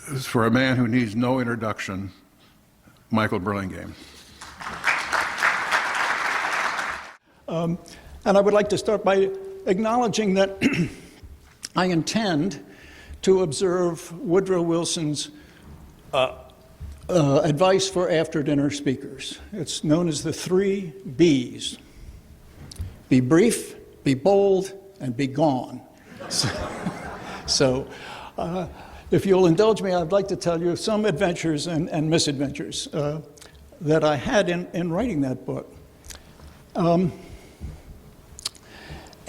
is for a man who needs no introduction, Michael Burlingame. And I would like to start by acknowledging that I intend to observe Woodrow Wilson's advice for after-dinner speakers. It's known as the 3 B's. Be brief, be bold, and be gone. So if you'll indulge me, I'd like to tell you some adventures and misadventures that I had in writing that book.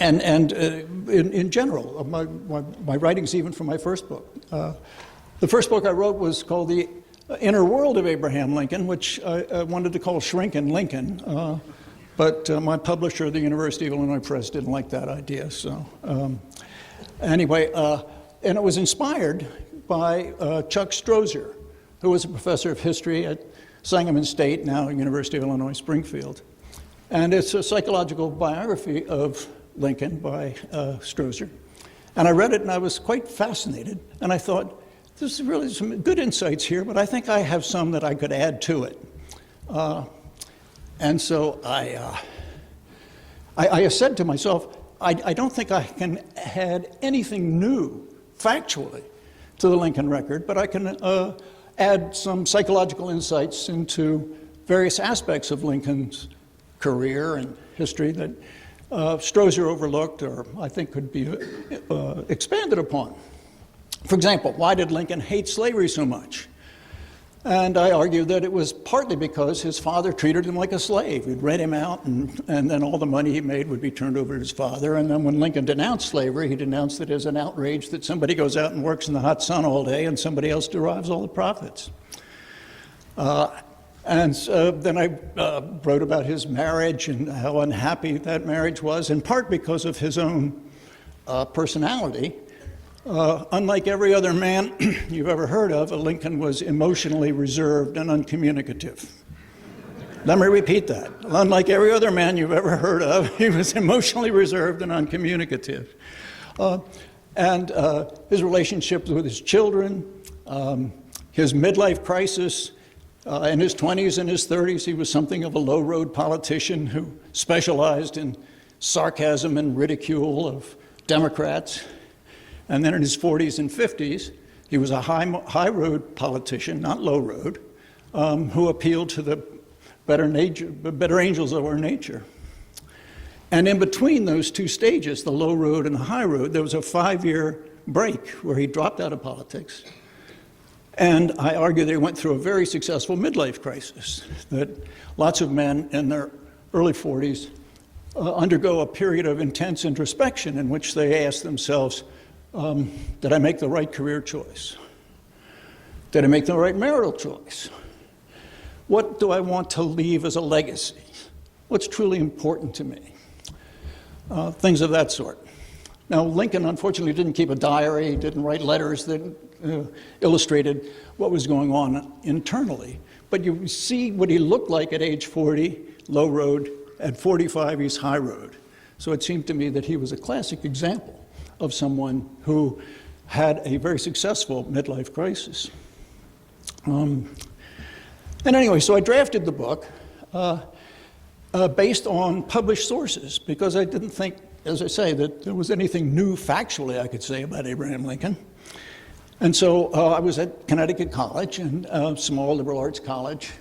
In general, my writings, even for my first book. The first book I wrote was called The Inner World of Abraham Lincoln, which I wanted to call Shrinkin' Lincoln, but my publisher, the University of Illinois Press, didn't like that idea. So anyway, and it was inspired by Chuck Strozier, who was a professor of history at Sangamon State, now University of Illinois Springfield. And it's a psychological biography of Lincoln by Strozier. And I read it and I was quite fascinated. And I thought, there's really some good insights here, but I think I have some that I could add to it. And so I said to myself, I don't think I can add anything new, factually, to the Lincoln record, but I can add some psychological insights into various aspects of Lincoln's career and history that Strozier overlooked, or I think could be expanded upon. For example, why did Lincoln hate slavery so much? And I argue that it was partly because his father treated him like a slave. He'd rent him out, and then all the money he made would be turned over to his father. And then when Lincoln denounced slavery, he denounced it as an outrage that somebody goes out and works in the hot sun all day and somebody else derives all the profits. And so then I wrote about his marriage and how unhappy that marriage was, in part because of his own personality. Unlike every other man you've ever heard of, Lincoln was emotionally reserved and uncommunicative. Let me repeat that. Unlike every other man you've ever heard of, he was emotionally reserved and uncommunicative. And his relationships with his children, his midlife crisis. In his 20s and his 30s, he was something of a low-road politician who specialized in sarcasm and ridicule of Democrats. And then in his 40s and 50s, he was a high-road politician, not low-road, who appealed to the better angels of our nature. And in between those two stages, the low road and the high road, there was a 5-year break where he dropped out of politics. And I argue that he went through a very successful midlife crisis, that lots of men in their early 40s undergo a period of intense introspection in which they ask themselves, did I make the right career choice? Did I make the right marital choice? What do I want to leave as a legacy? What's truly important to me? Things of that sort. Now, Lincoln, unfortunately, didn't keep a diary, didn't write letters that illustrated what was going on internally. But you see what he looked like at age 40, low road. At 45, he's high road. So it seemed to me that he was a classic example of someone who had a very successful midlife crisis. And anyway, so I drafted the book based on published sources, because I didn't think, as I say, that there was anything new factually I could say about Abraham Lincoln. And so I was at Connecticut College, and a small liberal arts college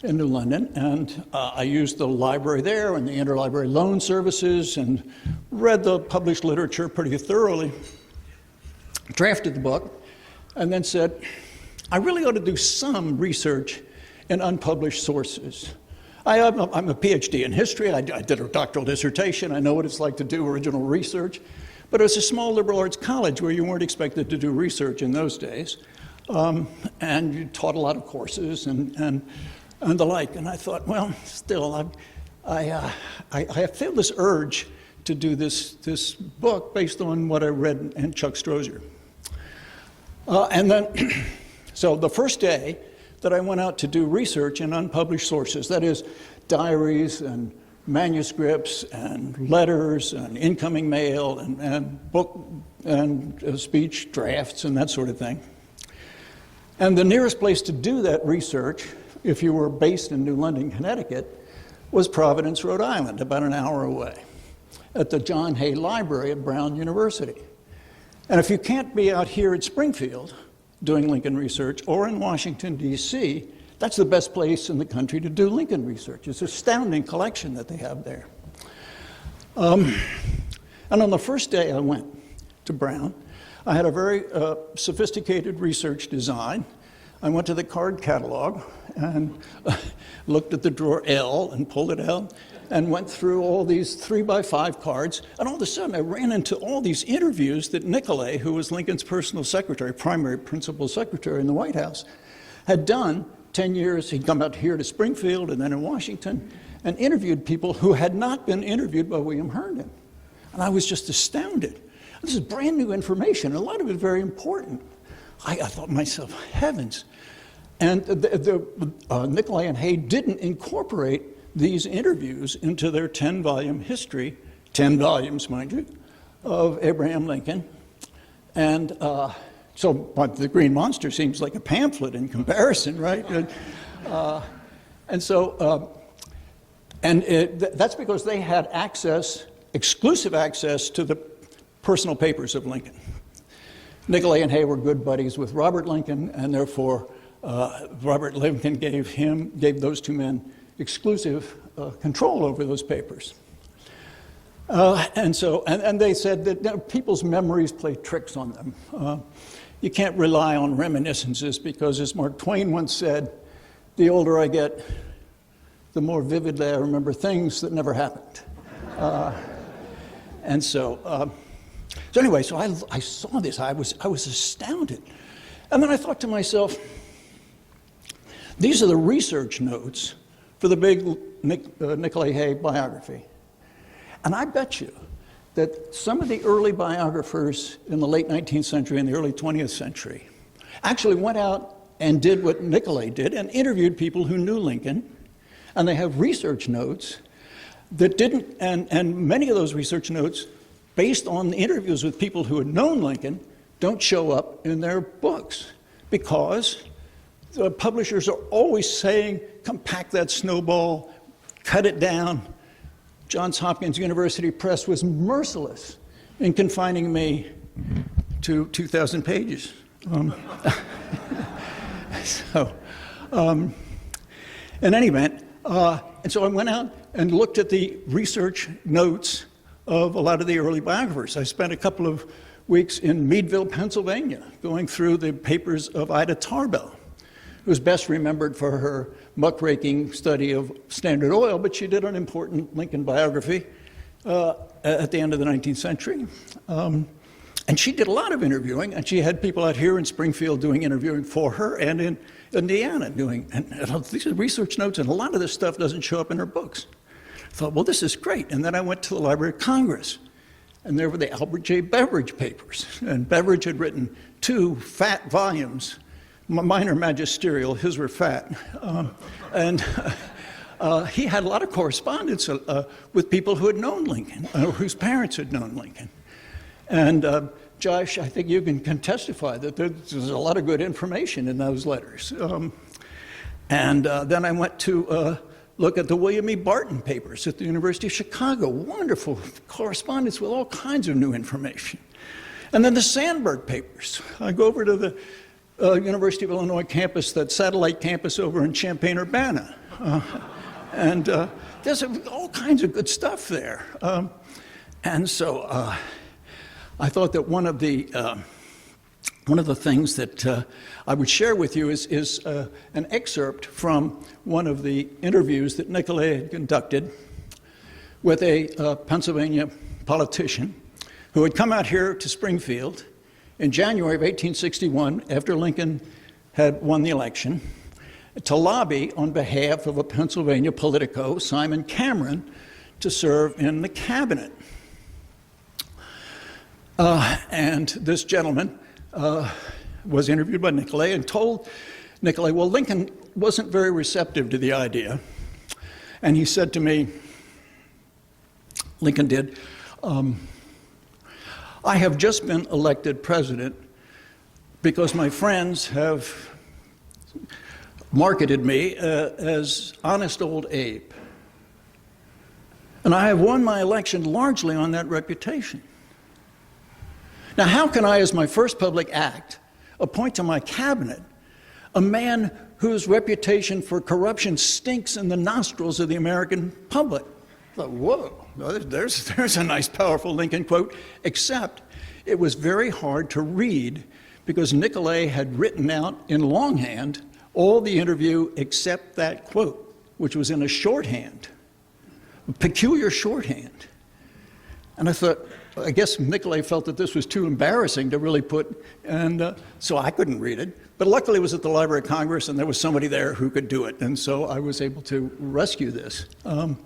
in New London, and I used the library there and the interlibrary loan services and read the published literature pretty thoroughly, drafted the book, and then said, I really ought to do some research in unpublished sources. I'm a PhD in history. I did a doctoral dissertation. I know what it's like to do original research. But it was a small liberal arts college where you weren't expected to do research in those days. And you taught a lot of courses and the like. And I thought, well, still, I feel this urge to do this book based on what I read in Chuck Strozier. And then, so the first day that I went out to do research in unpublished sources, that is, diaries and manuscripts and letters and incoming mail and book and speech drafts and that sort of thing. And the nearest place to do that research, if you were based in New London, Connecticut, was Providence, Rhode Island, about an hour away, at the John Hay Library at Brown University. And if you can't be out here at Springfield doing Lincoln research or in Washington, D.C., that's the best place in the country to do Lincoln research. It's an astounding collection that they have there. And on the first day I went to Brown, I had a very sophisticated research design. I went to the card catalog and looked at the drawer L and pulled it out and went through all these 3x5 cards. And all of a sudden I ran into all these interviews that Nicolay, who was Lincoln's personal secretary, primary principal secretary in the White House, had done 10 years. He'd come out here to Springfield and then in Washington and interviewed people who had not been interviewed by William Herndon. And I was just astounded. This is brand new information. A lot of it very important. I thought to myself, heavens. And Nicolay and Hay didn't incorporate these interviews into their 10-volume history, 10 volumes, mind you, of Abraham Lincoln. And but the Green Monster seems like a pamphlet in comparison, right? That's because they had access, exclusive access to the personal papers of Lincoln. Nicolay and Hay were good buddies with Robert Lincoln, and therefore Robert Lincoln gave those two men exclusive control over those papers. And they said that people's memories play tricks on them. You can't rely on reminiscences because, as Mark Twain once said, the older I get, the more vividly I remember things that never happened. So anyway, so I saw this. I was astounded. And then I thought to myself, these are the research notes for the big Nicolay Hay biography. And I bet you that some of the early biographers in the late 19th century and the early 20th century actually went out and did what Nicolay did and interviewed people who knew Lincoln. And they have research notes that didn't, and many of those research notes, based on the interviews with people who had known Lincoln, don't show up in their books because the publishers are always saying, compact that snowball, cut it down. Johns Hopkins University Press was merciless in confining me to 2,000 pages. In any event, and so I went out and looked at the research notes of a lot of the early biographers. I spent a couple of weeks in Meadville, Pennsylvania, going through the papers of Ida Tarbell, who's best remembered for her muckraking study of Standard Oil, but she did an important Lincoln biography at the end of the 19th century. And she did a lot of interviewing, and she had people out here in Springfield doing interviewing for her and in Indiana doing, and these are research notes, and a lot of this stuff doesn't show up in her books. I thought, well, this is great. And then I went to the Library of Congress, and there were the Albert J. Beveridge papers. And Beveridge had written 2 fat volumes. Mine are magisterial, his were fat. He had a lot of correspondence with people who had known Lincoln, or whose parents had known Lincoln. And Josh, I think you can testify that there's a lot of good information in those letters. Then I went to look at the William E. Barton papers at the University of Chicago. Wonderful correspondence with all kinds of new information. And then the Sandberg papers. I go over to the University of Illinois campus, that satellite campus over in Champaign-Urbana. There's all kinds of good stuff there. I thought that one of the things that I would share with you is an excerpt from one of the interviews that Nicolay had conducted with a Pennsylvania politician who had come out here to Springfield in January of 1861, after Lincoln had won the election, to lobby on behalf of a Pennsylvania politico, Simon Cameron, to serve in the cabinet. And this gentleman was interviewed by Nicolay and told Nicolay, well, Lincoln wasn't very receptive to the idea. And he said to me, Lincoln did, I have just been elected president because my friends have marketed me as Honest Old Abe. And I have won my election largely on that reputation. Now, how can I, as my first public act, appoint to my cabinet a man whose reputation for corruption stinks in the nostrils of the American public? I thought, whoa, there's a nice, powerful Lincoln quote, except it was very hard to read because Nicolay had written out in longhand all the interview except that quote, which was in a shorthand, a peculiar shorthand. And I thought, I guess Nicolay felt that this was too embarrassing to really put, and so I couldn't read it. But luckily it was at the Library of Congress and there was somebody there who could do it. And so I was able to rescue this. So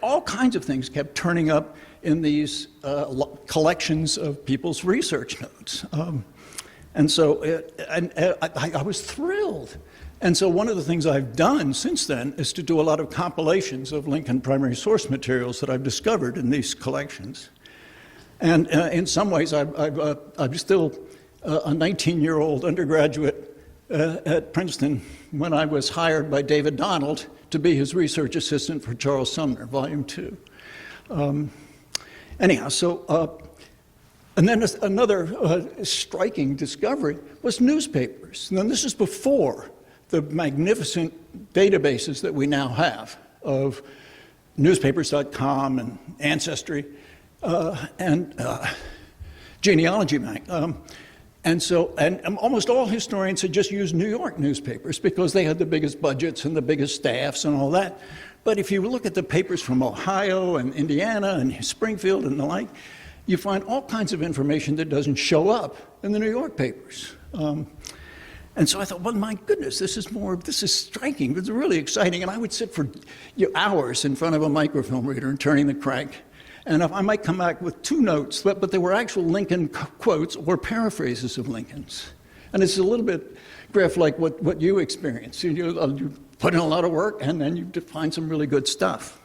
all kinds of things kept turning up in these collections of people's research notes. I was thrilled. And so one of the things I've done since then is to do a lot of compilations of Lincoln primary source materials that I've discovered in these collections. And in some ways, I'm still a 19-year-old undergraduate at Princeton when I was hired by David Donald to be his research assistant for Charles Sumner, Volume 2. And then another striking discovery was newspapers. Now, this is before the magnificent databases that we now have of newspapers.com and Ancestry and Genealogy Bank. And almost all historians had just used New York newspapers because they had the biggest budgets and the biggest staffs and all that. But if you look at the papers from Ohio and Indiana and Springfield and the like, you find all kinds of information that doesn't show up in the New York papers. And so I thought, well, my goodness, this is striking, it's really exciting. And I would sit for hours in front of a microfilm reader and turning the crank. And I might come back with 2 notes, but they were actual Lincoln quotes or paraphrases of Lincoln's. And it's a little bit, Griff, like what you experience. You put in a lot of work and then you find some really good stuff.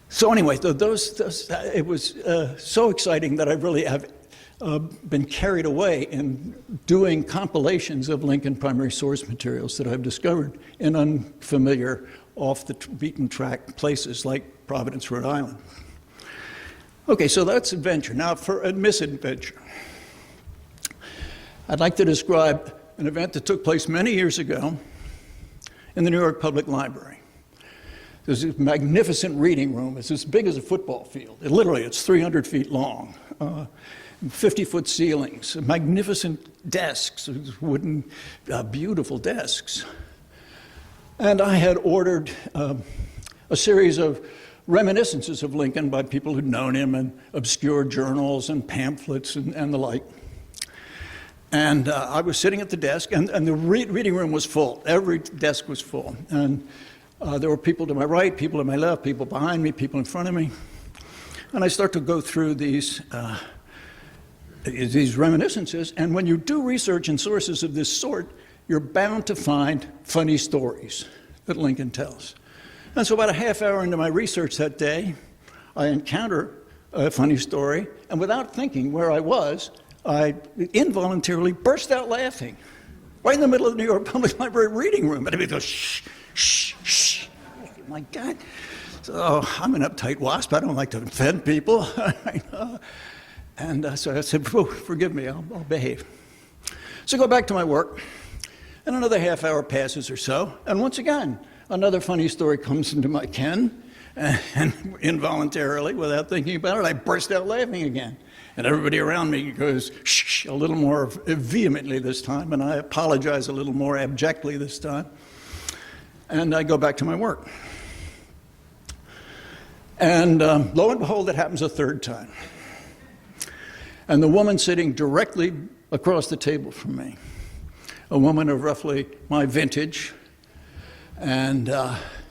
So anyway, it was so exciting that I really have been carried away in doing compilations of Lincoln primary source materials that I've discovered in unfamiliar, off the beaten track places like Providence, Rhode Island. Okay, so that's adventure. Now for a misadventure. I'd like to describe an event that took place many years ago in the New York Public Library. There's this magnificent reading room. It's as big as a football field. It's 300 feet long. 50-foot ceilings, magnificent desks, wooden, beautiful desks. And I had ordered a series of reminiscences of Lincoln by people who'd known him and obscure journals and pamphlets and the like. And I was sitting at the desk, and the reading room was full. Every desk was full. And there were people to my right, people to my left, people behind me, people in front of me. And I start to go through these reminiscences, and when you do research in sources of this sort, you're bound to find funny stories that Lincoln tells. And so about a half hour into my research that day, I encounter a funny story, and without thinking where I was, I involuntarily burst out laughing, right in the middle of the New York Public Library reading room. And everybody goes, shh, shh, shh. My God. So I'm an uptight wasp. I don't like to offend people. And so I said, oh, forgive me, I'll behave. So I go back to my work, and another half hour passes or so, and once again, another funny story comes into my ken, and involuntarily, without thinking about it, I burst out laughing again. And everybody around me goes, shh, a little more vehemently this time, and I apologize a little more abjectly this time. And I go back to my work. And lo and behold, it happens a third time. And the woman sitting directly across the table from me, a woman of roughly my vintage, and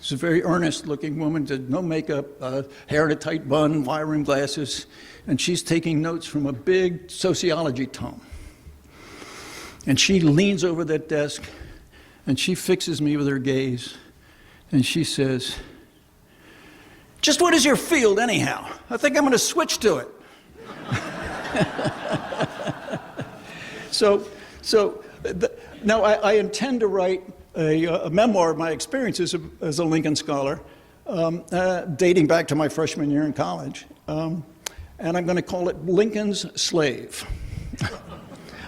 she's a very earnest-looking woman, did no makeup, hair in a tight bun, wire-rimmed glasses, and she's taking notes from a big sociology tome. And she leans over that desk, and she fixes me with her gaze, and she says, "Just what is your field, anyhow? I think I'm going to switch to it." So Now, I intend to write a memoir of my experiences as a Lincoln scholar, dating back to my freshman year in college. And I'm going to call it Lincoln's Slave.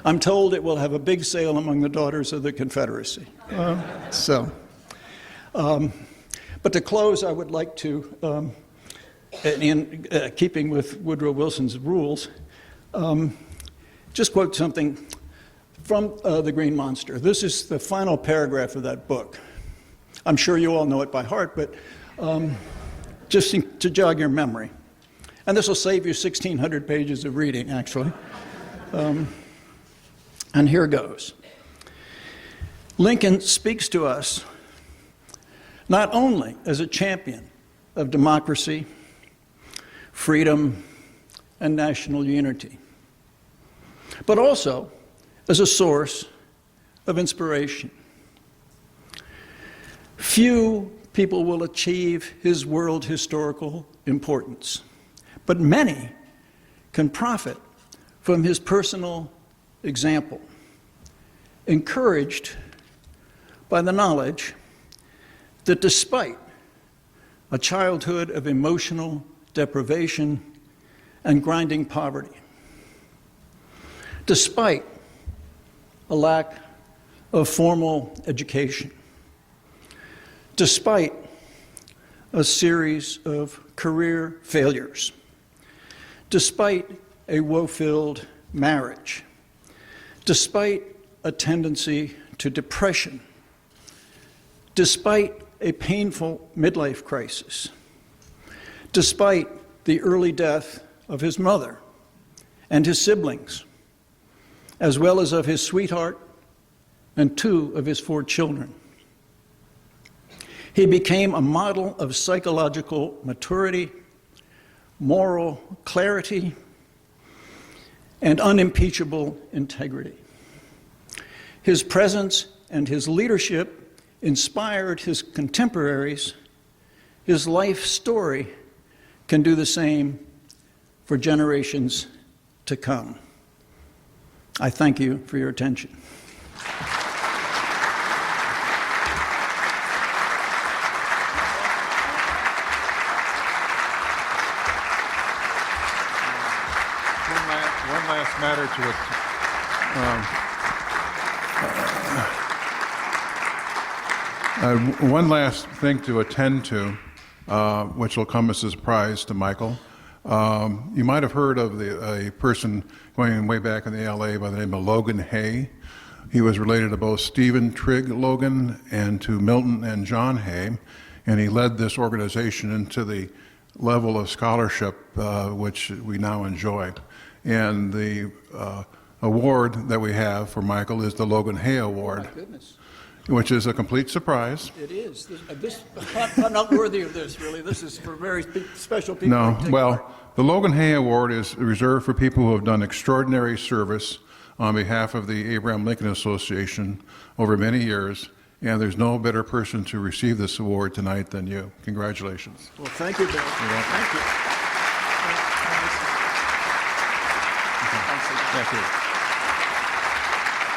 I'm told it will have a big sale among the daughters of the Confederacy. But to close, I would like to, in keeping with Woodrow Wilson's rules, just quote something from The Green Monster. This is the final paragraph of that book. I'm sure you all know it by heart, but just to jog your memory. And this will save you 1,600 pages of reading, actually. And here goes. Lincoln speaks to us not only as a champion of democracy, freedom, and national unity, but also as a source of inspiration. Few people will achieve his world historical importance, but many can profit from his personal example, encouraged by the knowledge that despite a childhood of emotional deprivation and grinding poverty, despite a lack of formal education, despite a series of career failures, despite a woe-filled marriage, despite a tendency to depression, despite a painful midlife crisis, despite the early death of his mother and his siblings, as well as of his sweetheart and 2 of his 4 children. He became a model of psychological maturity, moral clarity, and unimpeachable integrity. His presence and his leadership inspired his contemporaries. His life story can do the same for generations to come. I thank you for your attention. One last matter to it. One last thing to attend to, which will come as a surprise to Michael. You might have heard of a person going way back in the ALA by the name of Logan Hay. He was related to both Stephen Trigg Logan and to Milton and John Hay, and he led this organization into the level of scholarship which we now enjoy. And the award that we have for Michael is the Logan Hay Award. Oh, my goodness. Which is a complete surprise. It is. I'm not worthy of this, really. This is for very special people. No, well, the Logan Hay Award is reserved for people who have done extraordinary service on behalf of the Abraham Lincoln Association over many years, and there's no better person to receive this award tonight than you. Congratulations. Well, thank you, Bill. Thank you. Thank you.